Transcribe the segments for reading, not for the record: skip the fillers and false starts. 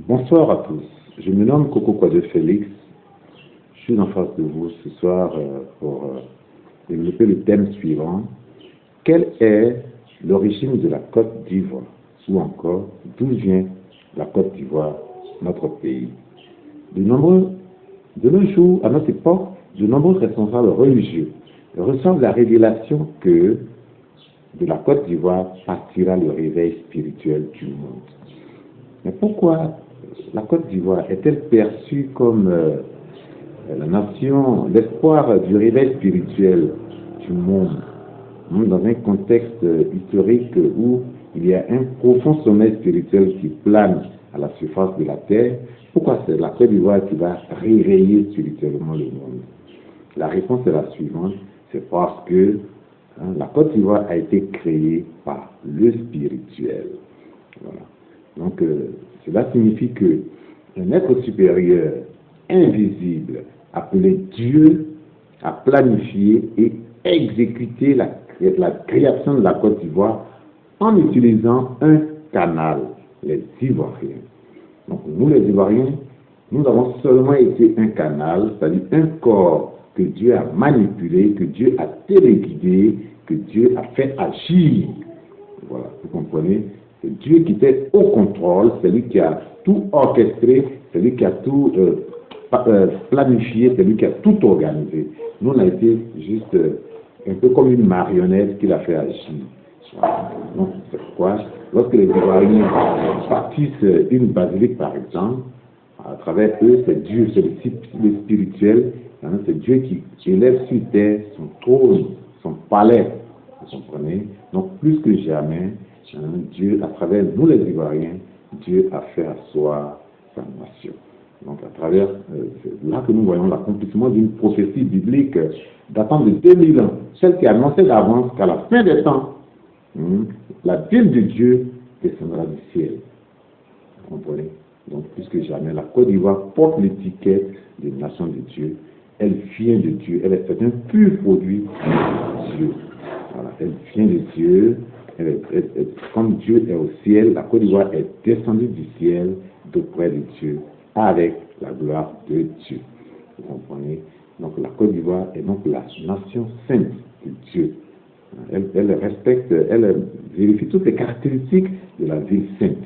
Bonsoir à tous. Je me nomme Coco Quadre Félix. Je suis en face de vous ce soir pour développer le thème suivant. Quelle est l'origine de la Côte d'Ivoire? Ou encore, d'où vient la Côte d'Ivoire, notre pays? De nos jours, à notre époque, de nombreux responsables religieux reçoivent la révélation que de la Côte d'Ivoire partira le réveil spirituel du monde. Mais pourquoi la Côte d'Ivoire est-elle perçue comme la nation, l'espoir du réveil spirituel du monde, dans un contexte historique où il y a un profond sommeil spirituel qui plane à la surface de la terre? Pourquoi c'est la Côte d'Ivoire qui va réveiller spirituellement le monde? La réponse est la suivante, c'est parce que la Côte d'Ivoire a été créée par le spirituel. Voilà. Donc, cela signifie que un être supérieur, invisible, appelé Dieu, a planifié et exécuté la création de la Côte d'Ivoire en utilisant un canal, les Ivoiriens. Donc, nous, les Ivoiriens, nous avons seulement été un canal, c'est-à-dire un corps que Dieu a manipulé, que Dieu a téléguidé, que Dieu a fait agir. Voilà, vous comprenez? C'est Dieu qui était au contrôle, c'est lui qui a tout orchestré, c'est lui qui a tout planifié, c'est lui qui a tout organisé. Nous, on a été juste un peu comme une marionnette qu'il a fait agir. Donc, c'est pourquoi, lorsque les Ivoiriens bâtissent une basilique, par exemple, à travers eux, c'est Dieu, c'est le spirituel, c'est Dieu qui élève sur terre son trône, son palais, vous comprenez? Donc, plus que jamais, Dieu, à travers nous les Ivoiriens, Dieu a fait asseoir sa nation. Donc, à travers, c'est là que nous voyons l'accomplissement d'une prophétie biblique datant de 2000 ans, celle qui annonçait d'avance qu'à la fin des temps, la ville de Dieu descendra du ciel. Vous comprenez? Donc, plus que jamais, la Côte d'Ivoire porte l'étiquette de nation de Dieu. Elle vient de Dieu. C'est un pur produit de Dieu. Voilà, elle vient de Dieu. Comme Dieu est au ciel, la Côte d'Ivoire est descendue du ciel d'auprès de Dieu avec la gloire de Dieu. Vous comprenez? Donc la Côte d'Ivoire est donc la nation sainte de Dieu. Elle respecte, elle vérifie toutes les caractéristiques de la ville sainte.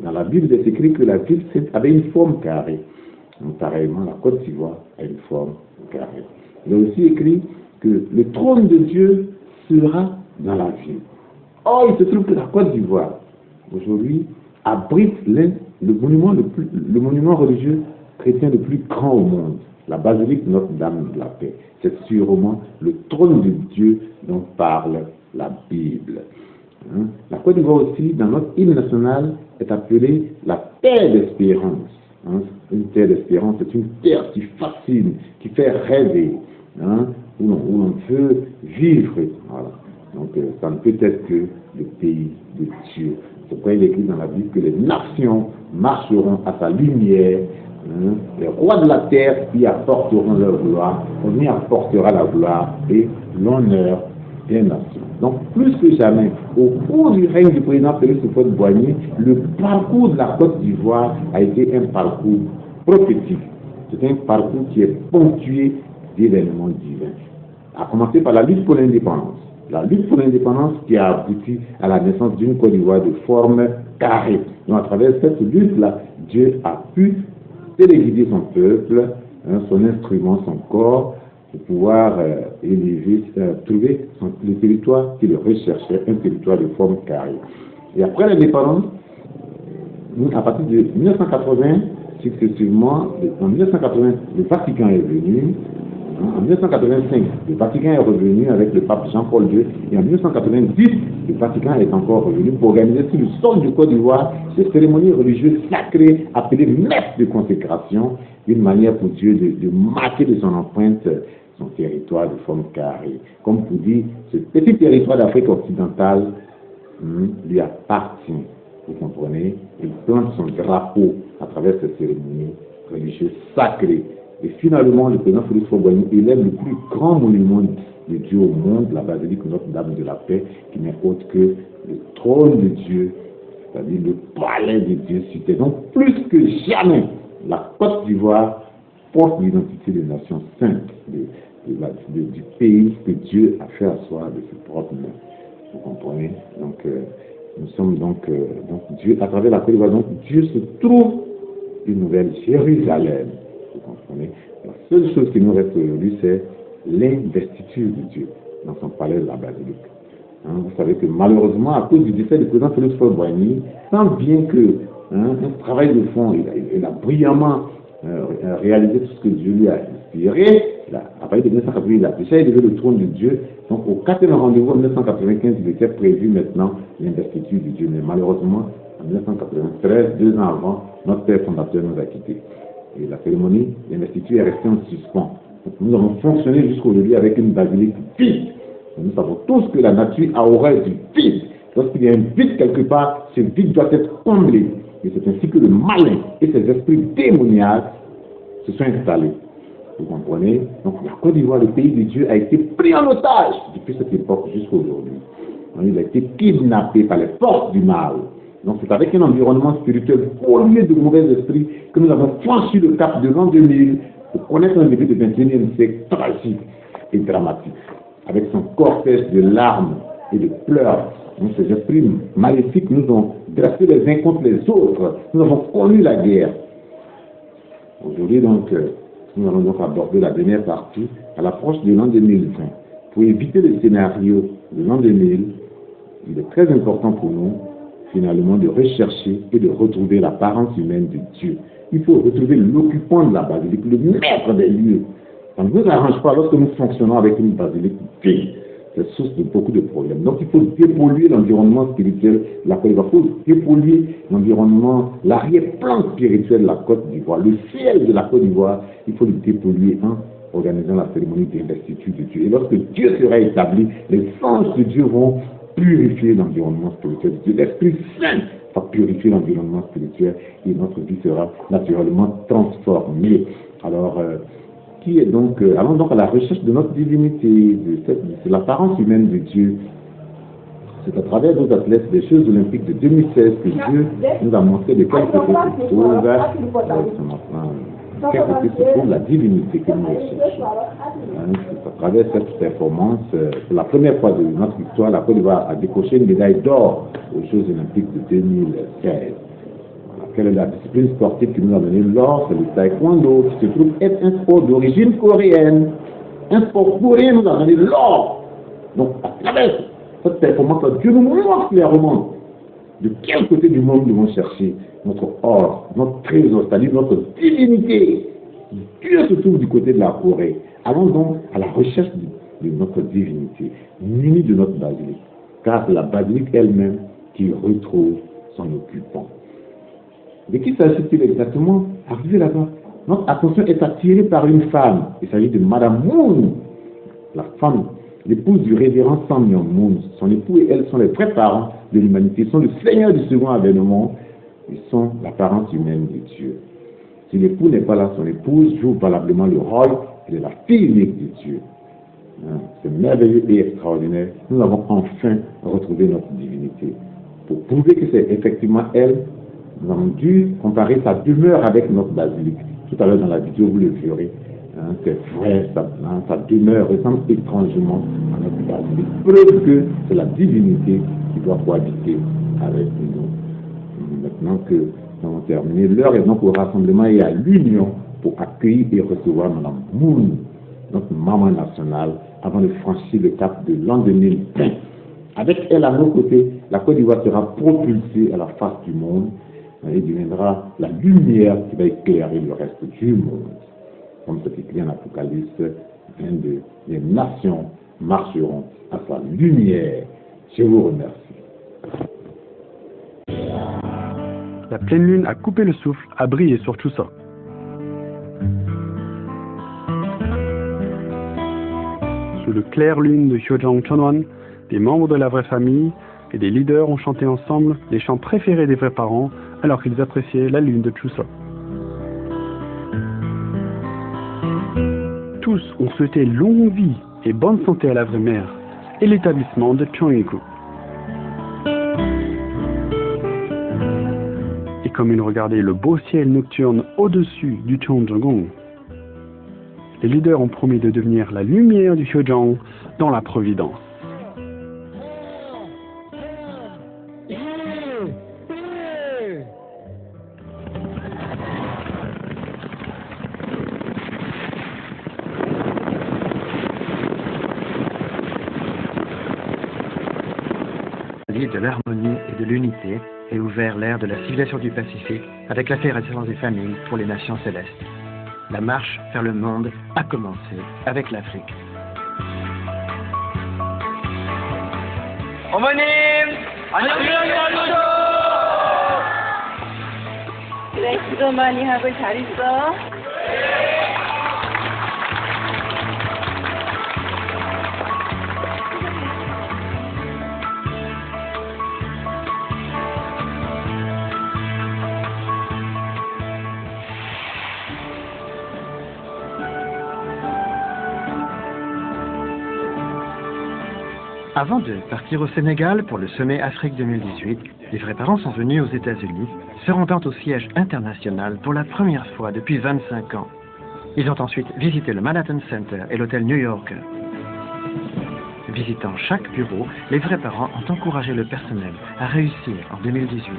Dans la Bible, il est écrit que la ville sainte avait une forme carrée. Donc, pareillement, la Côte d'Ivoire a une forme carrée. Il est aussi écrit que le trône de Dieu sera dans la ville. Or, il se trouve que la Côte d'Ivoire, aujourd'hui, abrite le monument religieux chrétien le plus grand au monde, la basilique Notre-Dame de la Paix. C'est sûrement le trône de Dieu dont parle la Bible. La Côte d'Ivoire aussi, dans notre hymne national, est appelée la terre d'espérance. Une terre d'espérance, c'est une terre qui fascine, qui fait rêver, où on peut vivre. Voilà. Donc, ça ne peut être que le pays de Dieu. C'est pourquoi il est écrit dans la Bible que les nations marcheront à sa lumière. Les rois de la terre y apporteront leur gloire. On y apportera la gloire et l'honneur des nations. Donc, plus que jamais, au cours du règne du président Félix Houphouët-Boigny, le parcours de la Côte d'Ivoire a été un parcours prophétique. C'est un parcours qui est ponctué d'événements divins. À commencer par la lutte pour l'indépendance. La lutte pour l'indépendance qui a abouti à la naissance d'une Côte d'Ivoire de forme carrée. Donc, à travers cette lutte-là, Dieu a pu téléguider son peuple, son instrument, son corps, pour pouvoir trouver le territoire qu'il recherchait, un territoire de forme carrée. Et après l'indépendance, à partir de 1980, successivement, en 1980, le Vatican est venu. En 1985, le Vatican est revenu avec le pape Jean-Paul II. Et en 1990, le Vatican est encore revenu pour organiser sur le sol du Côte d'Ivoire des cérémonies religieuses sacrées appelées messes de consécration, une manière pour Dieu de marquer de son empreinte son territoire de forme carrée. Comme pour dire, ce petit territoire d'Afrique occidentale lui appartient. Vous comprenez? Il plante son drapeau à travers cette cérémonie religieuse sacrée. Et finalement, le président Félix Houphouët-Boigny élève le plus grand monument de Dieu au monde, la basilique Notre-Dame de la Paix, qui n'est autre que le trône de Dieu, c'est-à-dire le palais de Dieu sur terre. Donc, plus que jamais, la Côte d'Ivoire porte l'identité des nations saintes, du pays que Dieu a fait asseoir de ses propres mains. Vous comprenez? Donc, nous sommes donc Dieu, à travers la Côte d'Ivoire, donc Dieu se trouve une nouvelle Jérusalem. Vous comprenez? La seule chose qui nous reste aujourd'hui, c'est l'investiture de Dieu dans son palais de la basilique. Vous savez que malheureusement, à cause du décès du président Félix Faure-Boigny, tant bien que un travail de fond, il a brillamment réalisé tout ce que Dieu lui a inspiré. À partir de 1980, il a déjà élevé le trône de Dieu. Donc au 4e rendez-vous en 1995, il était prévu maintenant l'investiture de Dieu. Mais malheureusement, en 1993, 2 ans avant, notre père fondateur nous a quittés. Et la cérémonie d'investiture est restée en suspens. Donc, nous avons fonctionné jusqu'aujourd'hui avec une basilique vide. Nous savons tous que la nature a horreur du vide. Lorsqu'il y a un vide quelque part, ce vide doit être comblé. Et c'est ainsi que le malin et ses esprits démoniaques se sont installés. Vous comprenez? Donc la Côte d'Ivoire, le pays de Dieu, a été pris en otage depuis cette époque jusqu'à aujourd'hui. Il a été kidnappé par les forces du mal. Donc c'est avec un environnement spirituel pollué de mauvais esprits que nous avons franchi le cap de l'an 2000 pour connaître un début du 21e siècle tragique et dramatique, avec son cortège de larmes et de pleurs. Donc ces esprits maléfiques nous ont dressé les uns contre les autres. Nous avons connu la guerre. Aujourd'hui, donc, nous allons donc aborder la dernière partie à l'approche de l'an 2020. Pour éviter le scénario de l'an 2000, il est très important pour nous, finalement, de rechercher et de retrouver l'apparence humaine de Dieu. Il faut retrouver l'occupant de la basilique, le maître des lieux. Ça ne nous arrange pas lorsque nous fonctionnons avec une basilique vide. C'est source de beaucoup de problèmes. Donc il faut dépolluer l'environnement spirituel de la Côte d'Ivoire. Il faut dépolluer l'environnement, l'arrière-plan spirituel de la Côte d'Ivoire. Le ciel de la Côte d'Ivoire, il faut le dépolluer en organisant la cérémonie d'investiture de Dieu. Et lorsque Dieu sera établi, les anges de Dieu vont purifier l'environnement spirituel de Dieu. L'Esprit Saint va purifier l'environnement spirituel et notre vie sera naturellement transformée. Alors, qui est donc, allons donc à la recherche de notre divinité, de l'apparence humaine de Dieu. C'est à travers nos athlètes des Jeux Olympiques de 2016 que Dieu nous a montré de quel côté se trouve la divinité que nous recherchons. C'est à travers cette performance, pour la première fois de notre histoire, la Côte d'Ivoire a décroché une médaille d'or aux Jeux Olympiques de 2016. Quelle est la discipline sportive qui nous a donné l'or? C'est le taekwondo, qui se trouve être un sport d'origine coréenne. Un sport coréen nous a donné l'or. Donc, à travers cette performance, Dieu nous montre clairement de quel côté du monde nous devons chercher notre or, notre trésor, c'est-à-dire notre divinité. Dieu se trouve du côté de la Corée. Allons donc à la recherche de notre divinité, munie de notre basilique. Car c'est la basilique elle-même qui retrouve son occupant. De qui s'agit-il exactement? Arrivé là-bas, notre attention est attirée par une femme. Il s'agit de Madame Moon, la femme, l'épouse du révérend Samuel Moon. Son époux et elle sont les vrais parents de l'humanité. Ils sont le Seigneur du second avènement. Ils sont l'apparence humaine de Dieu. Si l'époux n'est pas là, son épouse joue valablement le rôle de la fille unique de Dieu. C'est merveilleux et extraordinaire. Nous avons enfin retrouvé notre divinité. Pour prouver que c'est effectivement elle, nous avons dû comparer sa demeure avec notre basilique. Tout à l'heure dans la vidéo, vous le verrez. C'est vrai, sa demeure ressemble étrangement à notre basilique. Preuve que c'est la divinité qui doit cohabiter avec nous. Maintenant que nous avons terminé, l'heure est donc au rassemblement et à l'union pour accueillir et recevoir Mme Moon, notre maman nationale, avant de franchir le cap de l'an 2020. Avec elle à nos côtés, la Côte d'Ivoire sera propulsée à la face du monde. Et deviendra la lumière qui va éclairer le reste du monde. Comme c'est écrit en Apocalypse, les nations marcheront à sa lumière. Je vous remercie. La pleine lune a coupé le souffle, a brillé sur tout ça. Sous le clair lune de Hyojong Chonwan, des membres de la vraie famille et des leaders ont chanté ensemble les chants préférés des vrais parents alors qu'ils appréciaient la lune de Chuseok. Tous ont souhaité longue vie et bonne santé à la vraie mère et l'établissement de Chongiku. comme ils regardaient le beau ciel nocturne au-dessus du Cheonggyeong. Les leaders ont promis de devenir la lumière du Hyeojang dans la Providence. De l'harmonie et de l'unité et ouvert l'ère de la civilisation du Pacifique avec la Fédération des familles pour les nations célestes. La marche vers le monde a commencé avec l'Afrique. 어머님! 안녕하세요! 그래, 기도 많이 하고 잘 있어. Avant de partir au Sénégal pour le sommet Afrique 2018, les vrais parents sont venus aux États-Unis, se rendant au siège international pour la première fois depuis 25 ans. Ils ont ensuite visité le Manhattan Center et l'hôtel New Yorker. Visitant chaque bureau, les vrais parents ont encouragé le personnel à réussir en 2018.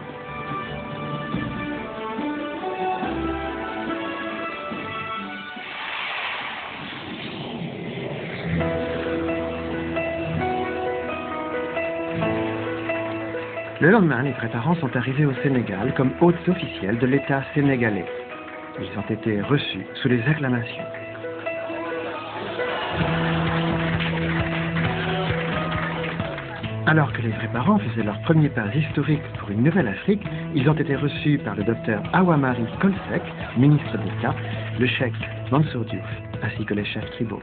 Le lendemain, les vrais parents sont arrivés au Sénégal comme hôtes officiels de l'État sénégalais. Ils ont été reçus sous les acclamations. Alors que les vrais parents faisaient leur premier pas historique pour une nouvelle Afrique, ils ont été reçus par le docteur Awamari Kolsek, ministre d'État, le cheikh Mansour Diouf, ainsi que les chefs tribaux.